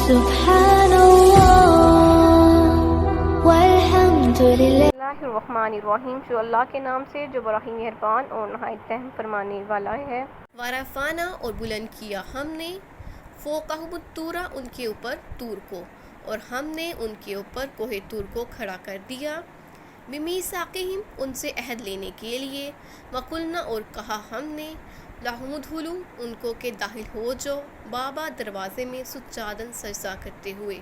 Bismillahirrahmanirrahim. شروع اللہ کے نام سے جو بڑا ہی مہربان اور نہایت رحم فرمانے والا ہے. ورفعنا اور بلند کیا ہم نے فوقہم الطور ان کے اوپر طور کو، اور ہم نے ان کے اوپر کوہ طور کو کھڑا کر دیا، بمیثاقہم ان سے عہد لینے کے لیے، وقلنا اور کہا ہم نے لہم ادخلوا ان کو کہ داخل ہو جاؤ، بابا دروازے میں سجاداً سجدہ کرتے ہوئے،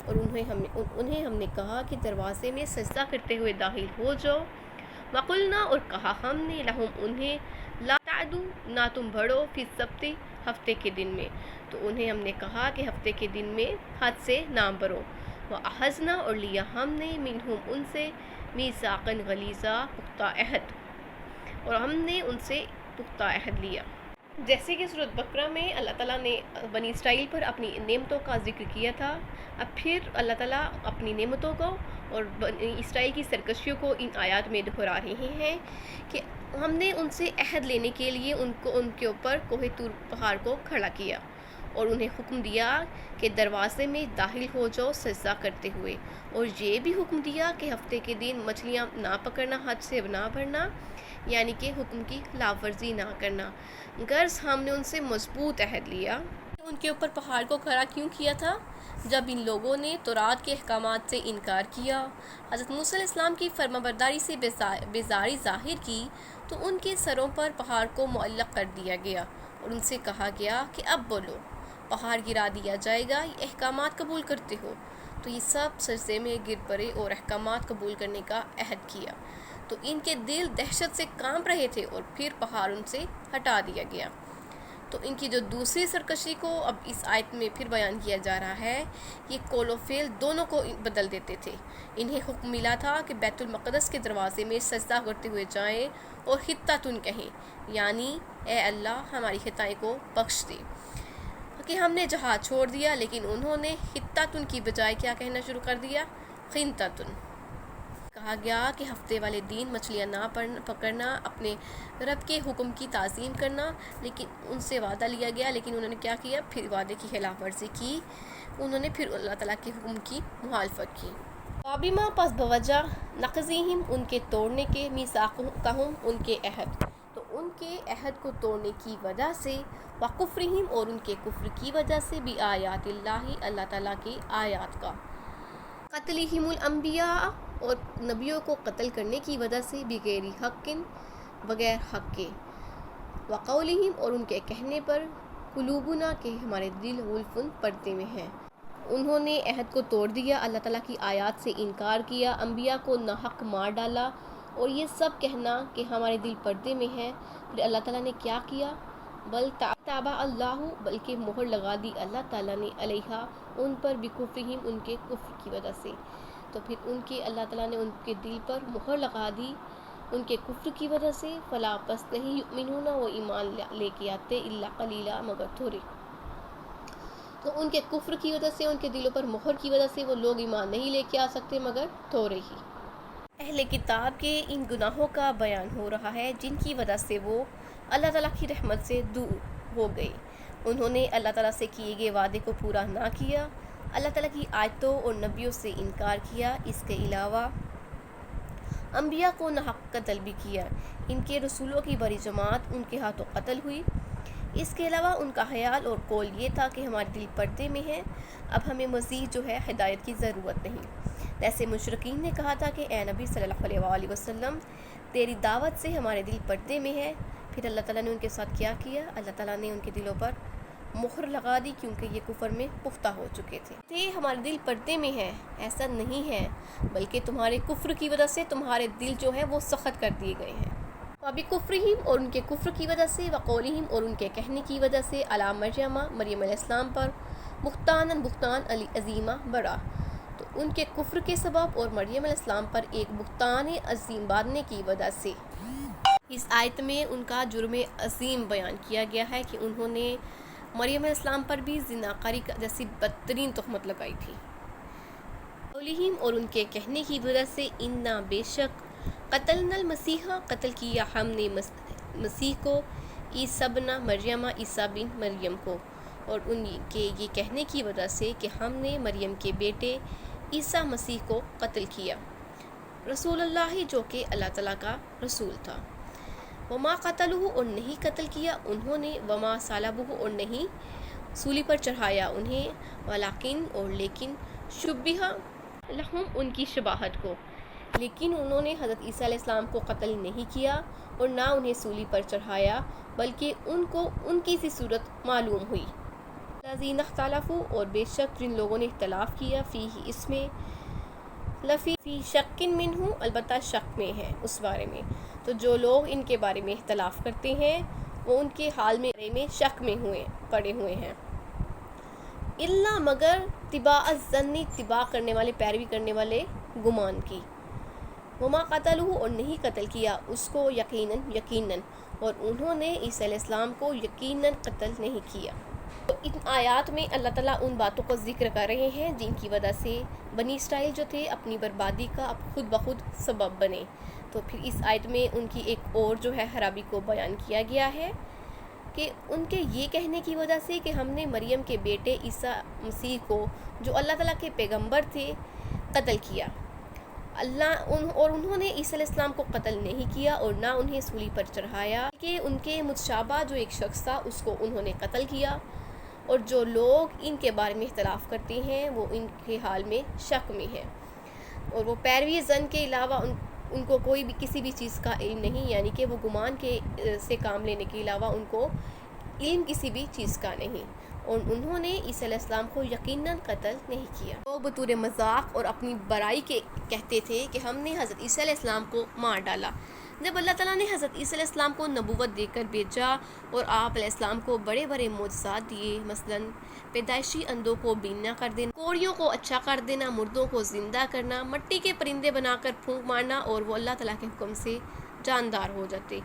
اور انہیں ہم نے کہا کہ دروازے میں سجدہ کرتے ہوئے داخل ہو جاؤ. وقلنا اور کہا ہم نے لہم انہیں لا تعدوا نہ تم بڑھو فی السبت ہفتے کے دن میں، تو انہیں ہم نے کہا کہ ہفتے کے دن میں حد سے نہ بڑھو. وأخذنا اور لیا ہم نے منہم ان سے میثاقا غلیظا پختہ عہد، اور ہم نے ان سے پختہ عہد لیا. جیسے کہ سورۃ بقرہ میں اللہ تعالیٰ نے بنی اسرائیل پر اپنی نعمتوں کا ذکر کیا تھا، اب پھر اللہ تعالیٰ اپنی نعمتوں کو اور بنی اسرائیل کی سرکشیوں کو ان آیات میں دہرا رہے ہیں کہ ہم نے ان سے عہد لینے کے لیے ان کے اوپر کوہ طور پہاڑ کو کھڑا کیا، اور انہیں حکم دیا کہ دروازے میں داخل ہو جاؤ سجدہ کرتے ہوئے، اور یہ بھی حکم دیا کہ ہفتے کے دن مچھلیاں نہ پکڑنا، حد سے نہ بڑھنا، یعنی کہ حکم کی خلاف ورزی نہ کرنا. غرض ہم نے ان سے مضبوط عہد لیا. ان کے اوپر پہاڑ کو کھڑا کیوں کیا تھا؟ جب ان لوگوں نے تورات کے احکامات سے انکار کیا، حضرت موسیٰ علیہ السلام کی فرمانبرداری سے بیزاری ظاہر کی، تو ان کے سروں پر پہاڑ کو معلق کر دیا گیا اور ان سے کہا گیا کہ اب بولو، پہاڑ گرا دیا جائے گا، یہ احکامات قبول کرتے ہو؟ تو یہ سب سجدے میں گر پڑے اور احکامات قبول کرنے کا عہد کیا. تو ان کے دل دہشت سے کانپ رہے تھے، اور پھر پہاڑ ان سے ہٹا دیا گیا. تو ان کی جو دوسری سرکشی کو اب اس آیت میں پھر بیان کیا جا رہا ہے، یہ قول و فعل دونوں کو بدل دیتے تھے. انہیں حکم ملا تھا کہ بیت المقدس کے دروازے میں سجدہ کرتے ہوئے جائیں اور حطۃ کہیں، یعنی اے اللہ ہماری خطائیں کو بخش دے، کہ ہم نے جہاد چھوڑ دیا. لیکن انہوں نے حطۃ کی بجائے کیا کہنا شروع کر دیا؟ خنطۃ. کہا گیا کہ ہفتے والے دن مچھلیاں نہ پکڑنا، اپنے رب کے حکم کی تعظیم کرنا، لیکن ان سے وعدہ لیا گیا، لیکن انہوں نے کیا کیا؟ پھر وعدے کی خلاف ورزی کی، انہوں نے پھر اللہ تعالیٰ کے حکم کی مخالفت کی. وَبِمَا پس بوجہ نقضِہم ان کے توڑنے کے، میثاقہم ان کے عہد، تو ان کے عہد کو توڑنے کی وجہ سے، وَکُفْرِہم اور ان کے کفر کی وجہ سے، بِآیاتِ اللہ اللہ تعالیٰ کی آیات کا، قتلہم الانبیاء اور نبیوں کو قتل کرنے کی وجہ سے، بغیر حق بغیر حق کے، وقولہم اور ان کے کہنے پر، قلوبنا کہ ہمارے دل غلف پردے میں ہیں. انہوں نے عہد کو توڑ دیا، اللہ تعالیٰ کی آیات سے انکار کیا، انبیاء کو ناحق مار ڈالا، اور یہ سب کہنا کہ ہمارے دل پردے میں ہیں. پھر اللہ تعالیٰ نے کیا کیا؟ بل طبع اللہ، بلکہ مہر لگا دی اللہ تعالیٰ نے، علیہا ان پر، بکفرہم ان کے کفر کی وجہ سے. تو پھر اللہ تعالیٰ نے ان کے دل پر مہر لگا دی ان کے کفر کی وجہ سے. فلا پس نہیں یؤمنون وہ ایمان لے کے آتے، الا قلیلا مگر تھوڑے. تو ان کے کفر کی وجہ سے، ان کے دلوں پر مہر کی وجہ سے وہ لوگ ایمان نہیں لے کے آ سکتے مگر تھوڑے ہی. اہل کتاب کے ان گناہوں کا بیان ہو رہا ہے جن کی وجہ سے وہ اللہ تعالیٰ کی رحمت سے دور ہو گئے. انہوں نے اللہ تعالیٰ سے کیے گئے وعدے کو پورا نہ کیا، اللہ تعالیٰ کی آیتوں اور نبیوں سے انکار کیا. اس کے علاوہ انبیاء کو ناحق قتل بھی کیا، ان کے رسولوں کی بڑی جماعت ان کے ہاتھوں قتل ہوئی. اس کے علاوہ ان کا خیال اور قول یہ تھا کہ ہمارے دل پردے میں ہیں، اب ہمیں مزید جو ہے ہدایت کی ضرورت نہیں. جیسے مشرکین نے کہا تھا کہ اے نبی صلی اللہ علیہ وآلہ وسلم تیری دعوت سے ہمارے دل پردے میں ہے. پھر اللہ تعالیٰ نے ان کے ساتھ کیا کیا؟ اللہ تعالیٰ نے ان کے دلوں پر مہر لگا دی، کیونکہ یہ کفر میں پختہ ہو چکے تھے. ہمارے دل پردے میں ہے، ایسا نہیں ہے، بلکہ تمہارے کفر کی وجہ سے تمہارے دل جو ہے وہ سخت کر دیے گئے ہیں. وَبِكُفْرِهِمْ اور ان کے کفر کی وجہ سے، وَقَوْلِهِمْ اور ان کے کہنے کی وجہ سے، عَلَىٰ مریم علیہ السلام پر، بہتان عظیمہ بڑا. تو ان کے کفر کے سبب اور مریم علیہ السلام پر ایک بہتان عظیم باندھنے کی وجہ سے، اس آیت میں ان کا جرم عظیم بیان کیا گیا ہے کہ انہوں نے مریم علیہ السلام پر بھی زناکاری جیسی بدترین تہمت لگائی تھی. قولہم اور ان کے کہنے کی وجہ سے، انا بے شک، قتلنا المسیح قتل کیا ہم نے مسیح کو، عیسی ابن مریم عیسی بن مریم کو، اور ان کے یہ کہنے کی وجہ سے کہ ہم نے مریم کے بیٹے عیسیٰ مسیح کو قتل کیا، رسول اللہ جو کہ اللہ تعالیٰ کا رسول تھا۔ وما قتلوہ، اور نہیں قتل کیا انہوں نے، وما صلبوہ، اور نہیں سولی پر چڑھایا انہیں، ولیکن، اور لیکن، شبہ لہم، ان کی شباہت کو، لیکن انہوں نے حضرت عیسیٰ علیہ السلام کو قتل نہیں کیا اور نہ انہیں سولی پر چڑھایا، بلکہ ان کو ان کی سی صورت معلوم ہوئی۔ الذین اختلفوا، اور بے شک جن لوگوں نے اختلاف کیا، فیہ، اس میں، لفی شک منہ، البتہ شک میں ہے اس بارے میں۔ تو جو لوگ ان کے بارے میں اختلاف کرتے ہیں وہ ان کے حال میں شک میں پڑے ہوئے ہیں۔ الا، مگر، اتباع الظن، اتباع کرنے والے، پیروی کرنے والے گمان کی۔ وما قتلوہ، اور نہیں قتل کیا اس کو، یقیناً، اور انہوں نے عیسیٰ علیہ السلام کو یقیناً قتل نہیں کیا۔ تو ان آیات میں اللہ تعالیٰ ان باتوں کو ذکر کر رہے ہیں جن کی وجہ سے بنی اسرائیل جو تھے اپنی بربادی کا خود بخود سبب بنے۔ تو پھر اس آیت میں ان کی ایک اور جو ہے خرابی کو بیان کیا گیا ہے کہ ان کے یہ کہنے کی وجہ سے کہ ہم نے مریم کے بیٹے عیسیٰ مسیح کو جو اللہ تعالیٰ کے پیغمبر تھے قتل کیا، اور انہوں نے عیسیٰ علیہ السلام کو قتل نہیں کیا اور نہ انہیں سولی پر چڑھایا، کہ ان کے متشابہ جو ایک شخص تھا اس کو انہوں نے قتل کیا، اور جو لوگ ان کے بارے میں اختلاف کرتے ہیں وہ ان کے حال میں شک میں ہیں، اور وہ پیروی ظن کے علاوہ ان کو کوئی بھی کسی بھی چیز کا علم نہیں، یعنی کہ وہ گمان سے کام لینے کے علاوہ ان کو علم کسی بھی چیز کا نہیں، اور انہوں نے عیسیٰ علیہ السلام کو یقیناً قتل نہیں کیا۔ وہ بطور مذاق اور اپنی برائی کے کہتے تھے کہ ہم نے حضرت عیسیٰ علیہ السلام کو مار ڈالا۔ جب اللہ تعالیٰ نے حضرت عیسیٰ علیہ السلام کو نبوت دے کر بھیجا اور آپ علیہ السلام کو بڑے بڑے معجزات دیے، مثلاً پیدائشی اندھوں کو بینا کر دینا، کوڑیوں کو اچھا کر دینا، مردوں کو زندہ کرنا، مٹی کے پرندے بنا کر پھونک مارنا، اور وہ اللہ تعالیٰ کے حکم سے جاندار ہو جاتے،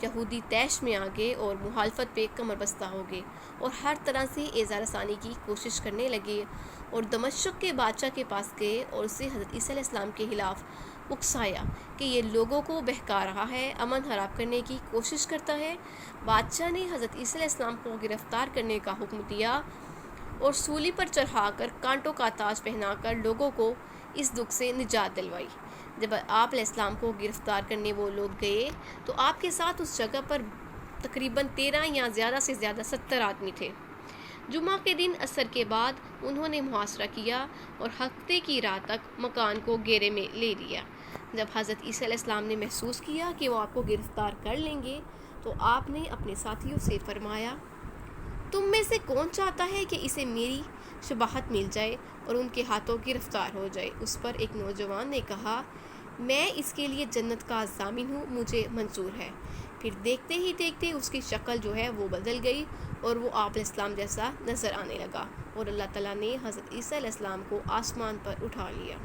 یہودی طیش میں آ گئے اور مخالفت پہ کمر بستہ ہو گئے اور ہر طرح سے اعزاز رسانی کی کوشش کرنے لگے، اور دمشق کے بادشاہ کے پاس گئے اور اسے حضرت عیسیٰ علیہ السلام کے خلاف اکسایا کہ یہ لوگوں کو بہکا رہا ہے، امن خراب کرنے کی کوشش کرتا ہے۔ بادشاہ نے حضرت عیسیٰ علیہ السلام کو گرفتار کرنے کا حکم دیا اور سولی پر چڑھا کر کانٹوں کا تاج پہنا کر لوگوں کو اس دکھ سے نجات دلوائی۔ جب آپ علیہ السلام کو گرفتار کرنے وہ لوگ گئے تو آپ کے ساتھ اس جگہ پر تقریباً 13 یا زیادہ سے زیادہ 70 آدمی تھے۔ جمعہ کے دن عصر کے بعد انہوں نے محاصرہ کیا اور ہفتے کی رات تک مکان کو گھیرے میں لے لیا۔ جب حضرت عیسیٰ علیہ السلام نے محسوس کیا کہ وہ آپ کو گرفتار کر لیں گے تو آپ نے اپنے ساتھیوں سے فرمایا، تم میں سے کون چاہتا ہے کہ اسے میری شباہت مل جائے اور ان کے ہاتھوں گرفتار ہو جائے؟ اس پر ایک نوجوان نے کہا، میں اس کے لیے جنت کا ضامن ہوں، مجھے منظور ہے۔ پھر دیکھتے ہی دیکھتے اس کی شکل جو ہے وہ بدل گئی اور وہ آپ علیہ السلام جیسا نظر آنے لگا، اور اللہ تعالیٰ نے حضرت عیسیٰ علیہ السلام کو آسمان پر اٹھا لیا۔